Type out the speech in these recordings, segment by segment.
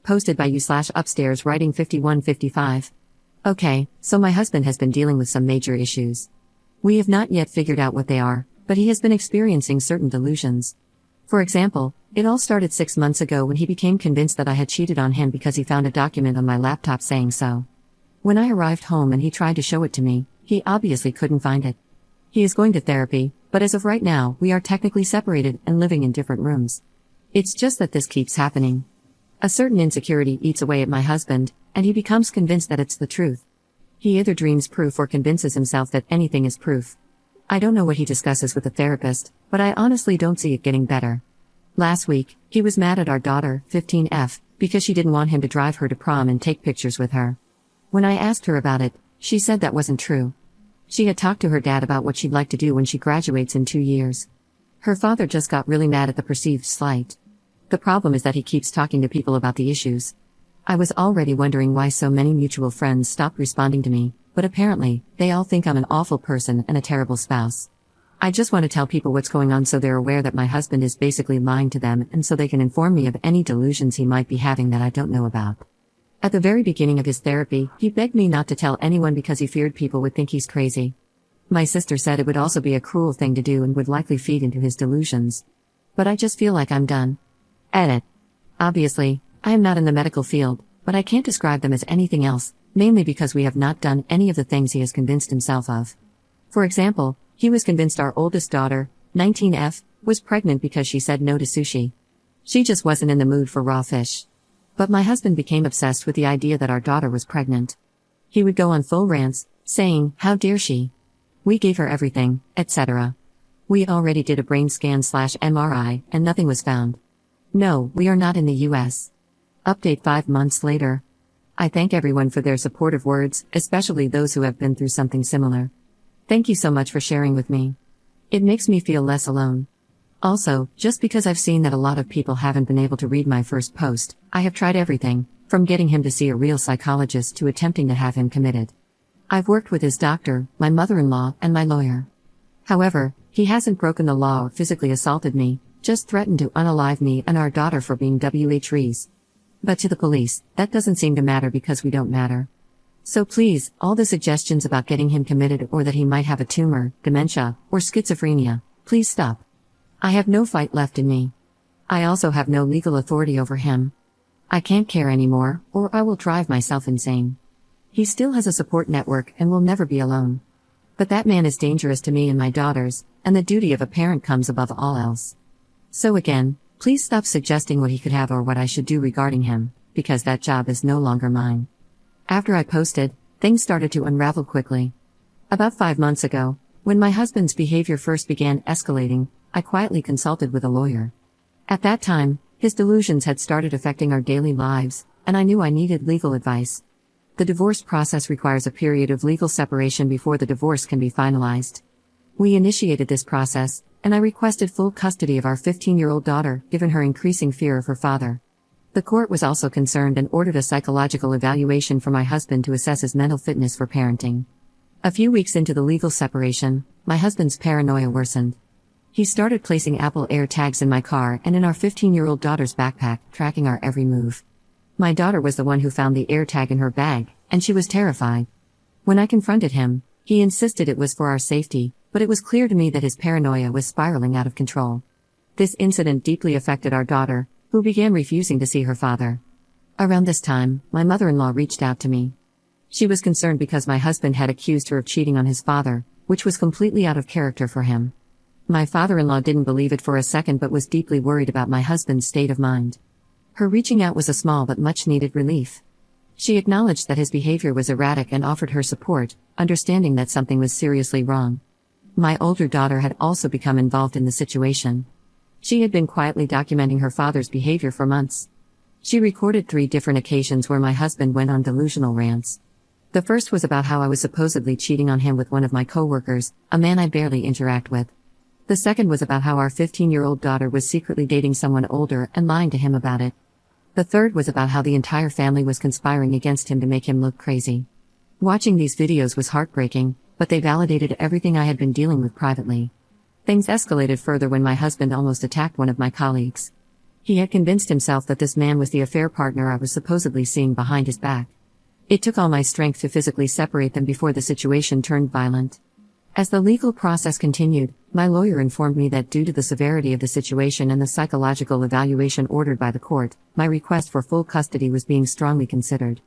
Posted by you/upstairs writing 5155. Okay, so my husband has been dealing with some major issues. We have not yet figured out what they are, but he has been experiencing certain delusions. For example, it all started 6 months ago when he became convinced that I had cheated on him because he found a document on my laptop saying so. When I arrived home and he tried to show it to me, he obviously couldn't find it. He is going to therapy, but as of right now, we are technically separated and living in different rooms. It's just that this keeps happening. A certain insecurity eats away at my husband, and he becomes convinced that it's the truth. He either dreams proof or convinces himself that anything is proof. I don't know what he discusses with the therapist, but I honestly don't see it getting better. Last week, he was mad at our daughter, 15F, because she didn't want him to drive her to prom and take pictures with her. When I asked her about it, she said that wasn't true. She had talked to her dad about what she'd like to do when she graduates in 2 years. Her father just got really mad at the perceived slight. The problem is that he keeps talking to people about the issues. I was already wondering why so many mutual friends stopped responding to me, but apparently, they all think I'm an awful person and a terrible spouse. I just want to tell people what's going on so they're aware that my husband is basically lying to them and so they can inform me of any delusions he might be having that I don't know about. At the very beginning of his therapy, he begged me not to tell anyone because he feared people would think he's crazy. My sister said it would also be a cruel thing to do and would likely feed into his delusions. But I just feel like I'm done. Edit. Obviously, I am not in the medical field, but I can't describe them as anything else, mainly because we have not done any of the things he has convinced himself of. For example, he was convinced our oldest daughter, 19F, was pregnant because she said no to sushi. She just wasn't in the mood for raw fish. But my husband became obsessed with the idea that our daughter was pregnant. He would go on full rants, saying, "How dare she? We gave her everything," etc. We already did a brain scan/MRI, and nothing was found. No, we are not in the US. Update 5 months later. I thank everyone for their supportive words, especially those who have been through something similar. Thank you so much for sharing with me. It makes me feel less alone. Also, just because I've seen that a lot of people haven't been able to read my first post, I have tried everything, from getting him to see a real psychologist to attempting to have him committed. I've worked with his doctor, my mother-in-law, and my lawyer. However, he hasn't broken the law or physically assaulted me, just threatened to unalive me and our daughter for being WHREs. But to the police, that doesn't seem to matter because we don't matter. So please, all the suggestions about getting him committed or that he might have a tumor, dementia, or schizophrenia, please stop. I have no fight left in me. I also have no legal authority over him. I can't care anymore, or I will drive myself insane. He still has a support network and will never be alone. But that man is dangerous to me and my daughters, and the duty of a parent comes above all else. So again, please stop suggesting what he could have or what I should do regarding him, because that job is no longer mine. After I posted, things started to unravel quickly. About 5 months ago, when my husband's behavior first began escalating, I quietly consulted with a lawyer. At that time, his delusions had started affecting our daily lives, and I knew I needed legal advice. The divorce process requires a period of legal separation before the divorce can be finalized. We initiated this process, and I requested full custody of our 15-year-old daughter, given her increasing fear of her father. The court was also concerned and ordered a psychological evaluation for my husband to assess his mental fitness for parenting. A few weeks into the legal separation, my husband's paranoia worsened. He started placing Apple AirTags in my car and in our 15-year-old daughter's backpack, tracking our every move. My daughter was the one who found the AirTag in her bag, and she was terrified. When I confronted him, he insisted it was for our safety, but it was clear to me that his paranoia was spiraling out of control. This incident deeply affected our daughter, who began refusing to see her father. Around this time, my mother-in-law reached out to me. She was concerned because my husband had accused her of cheating on his father, which was completely out of character for him. My father-in-law didn't believe it for a second but was deeply worried about my husband's state of mind. Her reaching out was a small but much-needed relief. She acknowledged that his behavior was erratic and offered her support, understanding that something was seriously wrong. My older daughter had also become involved in the situation. She had been quietly documenting her father's behavior for months. She recorded 3 different occasions where my husband went on delusional rants. The first was about how I was supposedly cheating on him with one of my coworkers, a man I barely interact with. The second was about how our 15-year-old daughter was secretly dating someone older and lying to him about it. The third was about how the entire family was conspiring against him to make him look crazy. Watching these videos was heartbreaking, but they validated everything I had been dealing with privately. Things escalated further when my husband almost attacked one of my colleagues. He had convinced himself that this man was the affair partner I was supposedly seeing behind his back. It took all my strength to physically separate them before the situation turned violent. As the legal process continued, my lawyer informed me that due to the severity of the situation and the psychological evaluation ordered by the court, my request for full custody was being strongly considered.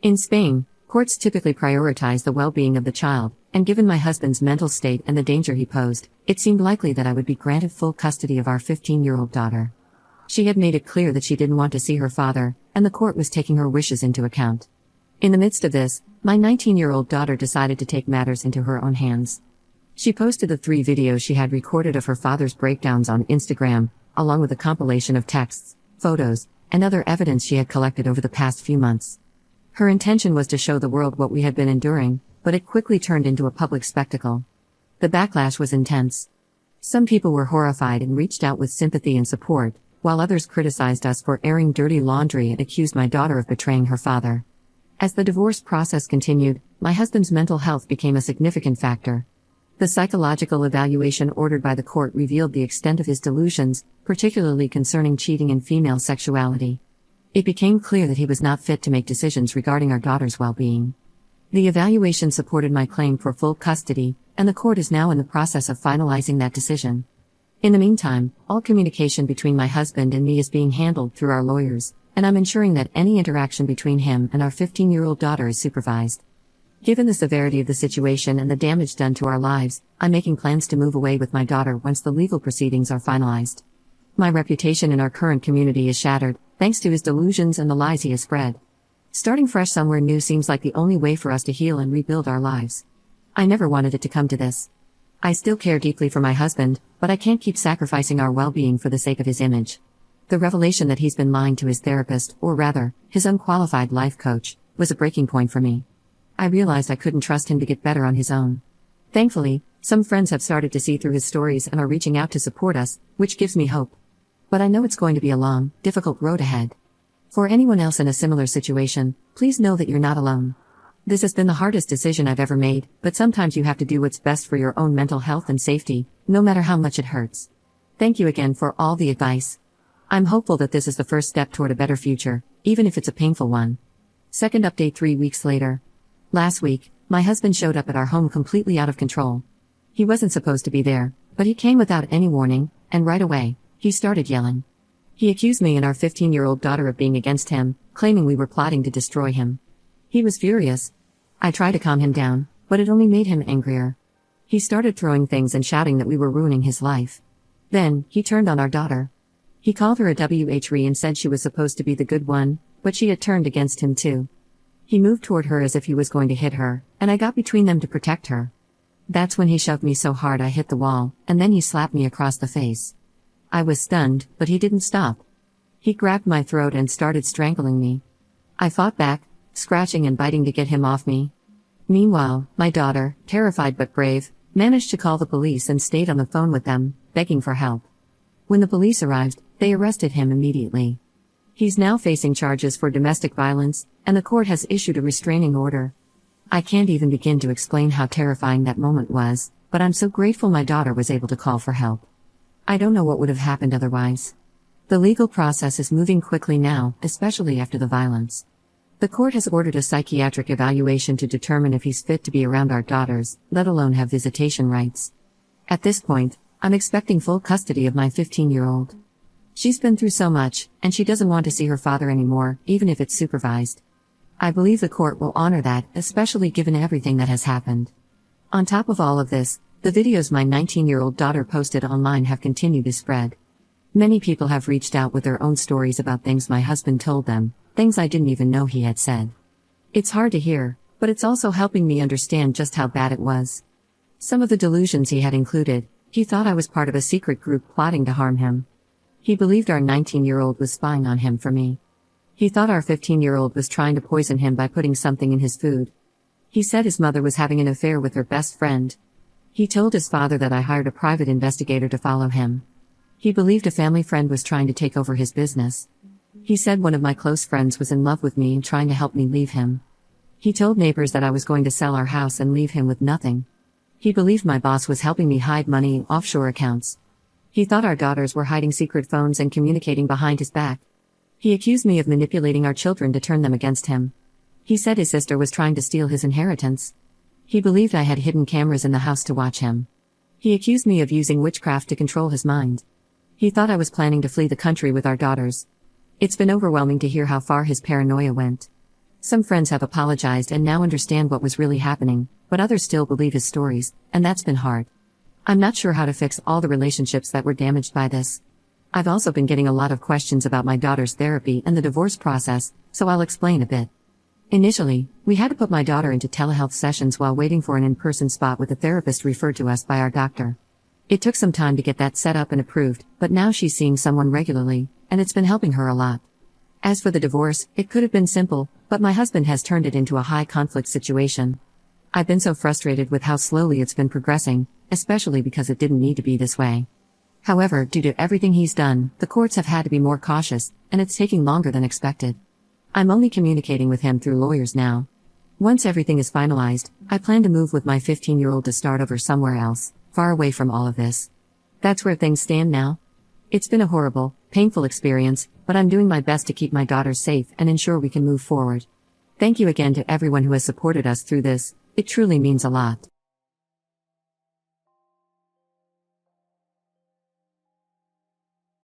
In Spain, courts typically prioritize the well-being of the child, and given my husband's mental state and the danger he posed, it seemed likely that I would be granted full custody of our 15-year-old daughter. She had made it clear that she didn't want to see her father, and the court was taking her wishes into account. In the midst of this, my 19-year-old daughter decided to take matters into her own hands. She posted the 3 videos she had recorded of her father's breakdowns on Instagram, along with a compilation of texts, photos, and other evidence she had collected over the past few months. Her intention was to show the world what we had been enduring, but it quickly turned into a public spectacle. The backlash was intense. Some people were horrified and reached out with sympathy and support, while others criticized us for airing dirty laundry and accused my daughter of betraying her father. As the divorce process continued, my husband's mental health became a significant factor. The psychological evaluation ordered by the court revealed the extent of his delusions, particularly concerning cheating and female sexuality. It became clear that he was not fit to make decisions regarding our daughter's well-being. The evaluation supported my claim for full custody, and the court is now in the process of finalizing that decision. In the meantime, all communication between my husband and me is being handled through our lawyers, and I'm ensuring that any interaction between him and our 15-year-old daughter is supervised. Given the severity of the situation and the damage done to our lives, I'm making plans to move away with my daughter once the legal proceedings are finalized. My reputation in our current community is shattered, thanks to his delusions and the lies he has spread. Starting fresh somewhere new seems like the only way for us to heal and rebuild our lives. I never wanted it to come to this. I still care deeply for my husband, but I can't keep sacrificing our well-being for the sake of his image. The revelation that he's been lying to his therapist, or rather, his unqualified life coach, was a breaking point for me. I realized I couldn't trust him to get better on his own. Thankfully, some friends have started to see through his stories and are reaching out to support us, which gives me hope. But I know it's going to be a long, difficult road ahead. For anyone else in a similar situation, please know that you're not alone. This has been the hardest decision I've ever made, but sometimes you have to do what's best for your own mental health and safety, no matter how much it hurts. Thank you again for all the advice. I'm hopeful that this is the first step toward a better future, even if it's a painful one. Second update 3 weeks later. Last week, my husband showed up at our home completely out of control. He wasn't supposed to be there, but he came without any warning, and right away, he started yelling. He accused me and our 15-year-old daughter of being against him, claiming we were plotting to destroy him. He was furious. I tried to calm him down, but it only made him angrier. He started throwing things and shouting that we were ruining his life. Then, he turned on our daughter. He called her a WHRE and said she was supposed to be the good one, but she had turned against him too. He moved toward her as if he was going to hit her, and I got between them to protect her. That's when he shoved me so hard I hit the wall, and then he slapped me across the face. I was stunned, but he didn't stop. He grabbed my throat and started strangling me. I fought back, scratching and biting to get him off me. Meanwhile, my daughter, terrified but brave, managed to call the police and stayed on the phone with them, begging for help. When the police arrived, they arrested him immediately. He's now facing charges for domestic violence, and the court has issued a restraining order. I can't even begin to explain how terrifying that moment was, but I'm so grateful my daughter was able to call for help. I don't know what would have happened otherwise. The legal process is moving quickly now, especially after the violence. The court has ordered a psychiatric evaluation to determine if he's fit to be around our daughters, let alone have visitation rights. At this point, I'm expecting full custody of my 15-year-old. She's been through so much, and she doesn't want to see her father anymore, even if it's supervised. I believe the court will honor that, especially given everything that has happened. On top of all of this, the videos my 19-year-old daughter posted online have continued to spread. Many people have reached out with their own stories about things my husband told them, things I didn't even know he had said. It's hard to hear, but it's also helping me understand just how bad it was. Some of the delusions he had included, he thought I was part of a secret group plotting to harm him. He believed our 19-year-old was spying on him for me. He thought our 15-year-old was trying to poison him by putting something in his food. He said his mother was having an affair with her best friend. He told his father that I hired a private investigator to follow him. He believed a family friend was trying to take over his business. He said one of my close friends was in love with me and trying to help me leave him. He told neighbors that I was going to sell our house and leave him with nothing. He believed my boss was helping me hide money in offshore accounts. He thought our daughters were hiding secret phones and communicating behind his back. He accused me of manipulating our children to turn them against him. He said his sister was trying to steal his inheritance. He believed I had hidden cameras in the house to watch him. He accused me of using witchcraft to control his mind. He thought I was planning to flee the country with our daughters. It's been overwhelming to hear how far his paranoia went. Some friends have apologized and now understand what was really happening, but others still believe his stories, and that's been hard. I'm not sure how to fix all the relationships that were damaged by this. I've also been getting a lot of questions about my daughter's therapy and the divorce process, so I'll explain a bit. Initially, we had to put my daughter into telehealth sessions while waiting for an in-person spot with a therapist referred to us by our doctor. It took some time to get that set up and approved, but now she's seeing someone regularly, and it's been helping her a lot. As for the divorce, it could have been simple, but my husband has turned it into a high-conflict situation. I've been so frustrated with how slowly it's been progressing, especially because it didn't need to be this way. However, due to everything he's done, the courts have had to be more cautious, and it's taking longer than expected. I'm only communicating with him through lawyers now. Once everything is finalized, I plan to move with my 15-year-old to start over somewhere else, far away from all of this. That's where things stand now. It's been a horrible, painful experience, but I'm doing my best to keep my daughters safe and ensure we can move forward. Thank you again to everyone who has supported us through this. It truly means a lot.